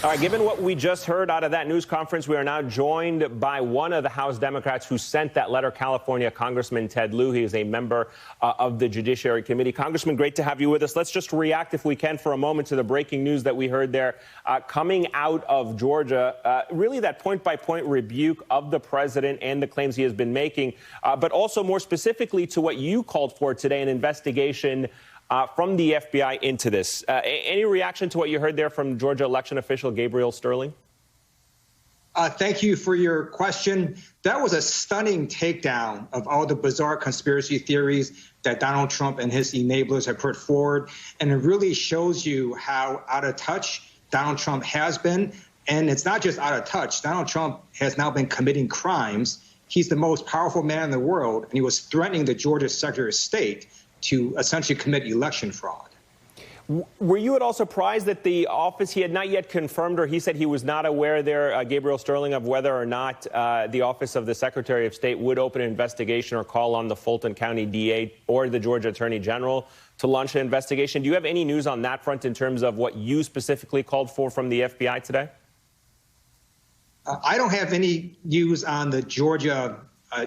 All right, given what we just heard out of that news conference, we are now joined by one of the House Democrats who sent that letter, California Congressman Ted Lieu. He is a member of the Judiciary Committee. Congressman, great to have you with us. Let's just react, if we can, for a moment to the breaking news that we heard there coming out of Georgia. Really that point-by-point rebuke of the president and the claims he has been making, but also more specifically to what you called for today, an investigation from the FBI into this. Any reaction to what you heard there from Georgia election official Gabriel Sterling? Thank you for your question. That was a stunning takedown of all the bizarre conspiracy theories that Donald Trump and his enablers have put forward. And it really shows you how out of touch Donald Trump has been. And it's not just out of touch. Donald Trump has now been committing crimes. He's the most powerful man in the world, and he was threatening the Georgia Secretary of State to essentially commit election fraud. Were you at all surprised that the office, he had not yet confirmed, or he said he was not aware there, Gabriel Sterling, of whether or not the office of the Secretary of State would open an investigation or call on the Fulton County DA or the Georgia Attorney General to launch an investigation? Do you have any news on that front in terms of what you specifically called for from the FBI today? I don't have any news on the Georgia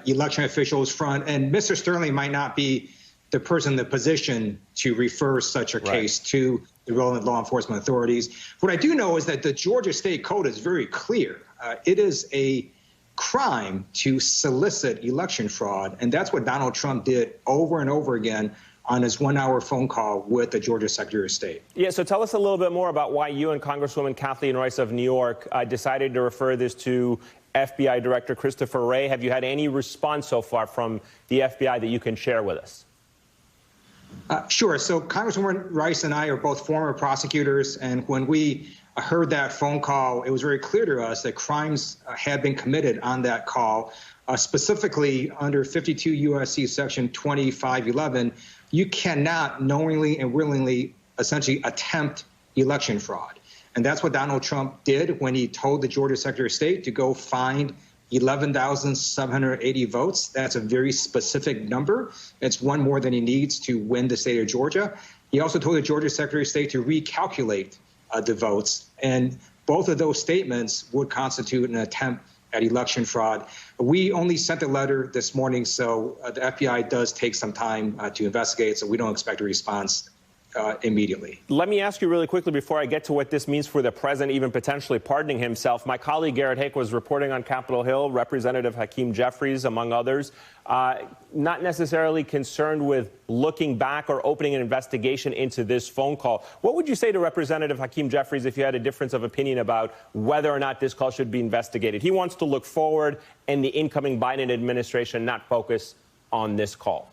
election officials front, and Mr. Sterling might not be the person in the position to refer such a case to the relevant law enforcement authorities. What I do know is that the Georgia State Code is very clear. It is a crime to solicit election fraud, and that's what Donald Trump did over and over again on his 1-hour phone call with the Georgia Secretary of State. Yeah, so tell us a little bit more about why you and Congresswoman Kathleen Royce of New York decided to refer this to FBI Director Christopher Wray. Have you had any response so far from the FBI that you can share with us? Sure. So Congresswoman Rice and I are both former prosecutors, and when we heard that phone call, it was very clear to us that crimes had been committed on that call. Specifically, under 52 U.S.C. Section 2511, you cannot knowingly and willingly essentially attempt election fraud. And that's what Donald Trump did when he told the Georgia Secretary of State to go find 11,780 votes. That's a very specific number. It's one more than he needs to win the state of Georgia. He also told the Georgia Secretary of State to recalculate the votes. And both of those statements would constitute an attempt at election fraud. We only sent a letter this morning, so the FBI does take some time to investigate, so we don't expect a response immediately. Let me ask you really quickly before I get to what this means for the president, even potentially pardoning himself. My colleague Garrett Hake was reporting on Capitol Hill, Representative Hakeem Jeffries, among others, not necessarily concerned with looking back or opening an investigation into this phone call. What would you say to Representative Hakeem Jeffries if you had a difference of opinion about whether or not this call should be investigated? He wants to look forward and the incoming Biden administration not focus on this call.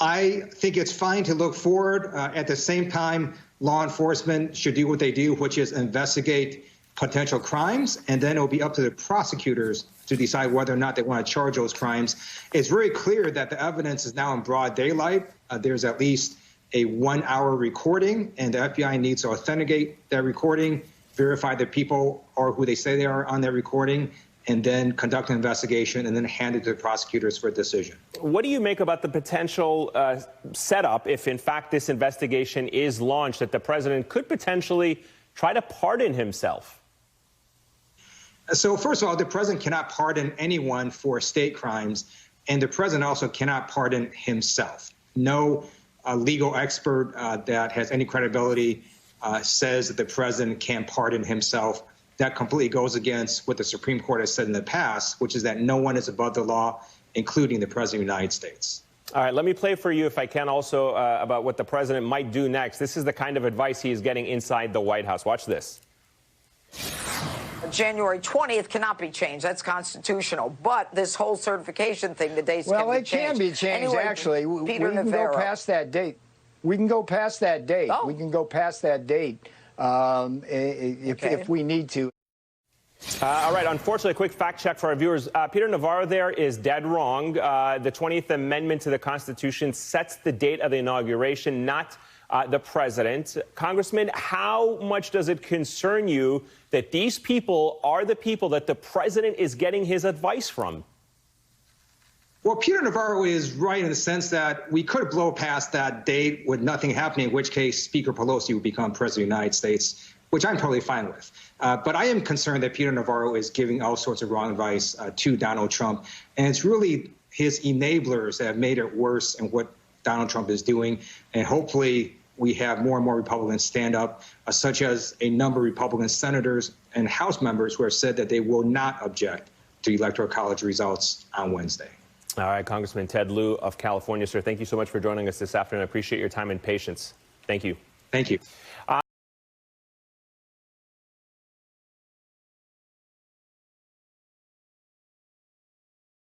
I think it's fine to look forward. At the same time, law enforcement should do what they do, which is investigate potential crimes, and then it'll be up to the prosecutors to decide whether or not they want to charge those crimes. It's very clear that the evidence is now in broad daylight. There's at least a 1-hour recording, and the FBI needs to authenticate that recording, verify that people are who they say they are on that recording, and then conduct an investigation and then hand it to the prosecutors for a decision. What do you make about the potential setup, if in fact this investigation is launched, that the president could potentially try to pardon himself? So first of all, the president cannot pardon anyone for state crimes, and the president also cannot pardon himself. No legal expert that has any credibility says that the president can pardon himself. That completely goes against what the Supreme Court has said in the past, which is that no one is above the law, including the President of the United States. All right, let me play for you, if I can, also about what the president might do next. This is the kind of advice he is getting inside the White House. Watch this. January 20th cannot be changed. That's constitutional. But this whole certification thing, the dates can be changed. Well, it can be changed, anyway, actually. We can go past that date. We can go past that date. Oh. We can go past that date. If we need to. All right. Unfortunately, a quick fact check for our viewers. Peter Navarro there is dead wrong. The 20th Amendment to the Constitution sets the date of the inauguration, not the president. Congressman, how much does it concern you that these people are the people that the president is getting his advice from? Well, Peter Navarro is right in the sense that we could blow past that date with nothing happening, in which case Speaker Pelosi would become President of the United States. which I'm totally fine with. But I am concerned that Peter Navarro is giving all sorts of wrong advice to Donald Trump. And it's really his enablers that have made it worse and what Donald Trump is doing. And hopefully we have more and more Republicans stand up, such as a number of Republican senators and House members who have said that they will not object to Electoral College results on Wednesday. All right, Congressman Ted Lieu of California, sir, thank you so much for joining us this afternoon. I appreciate your time and patience. Thank you. Thank you.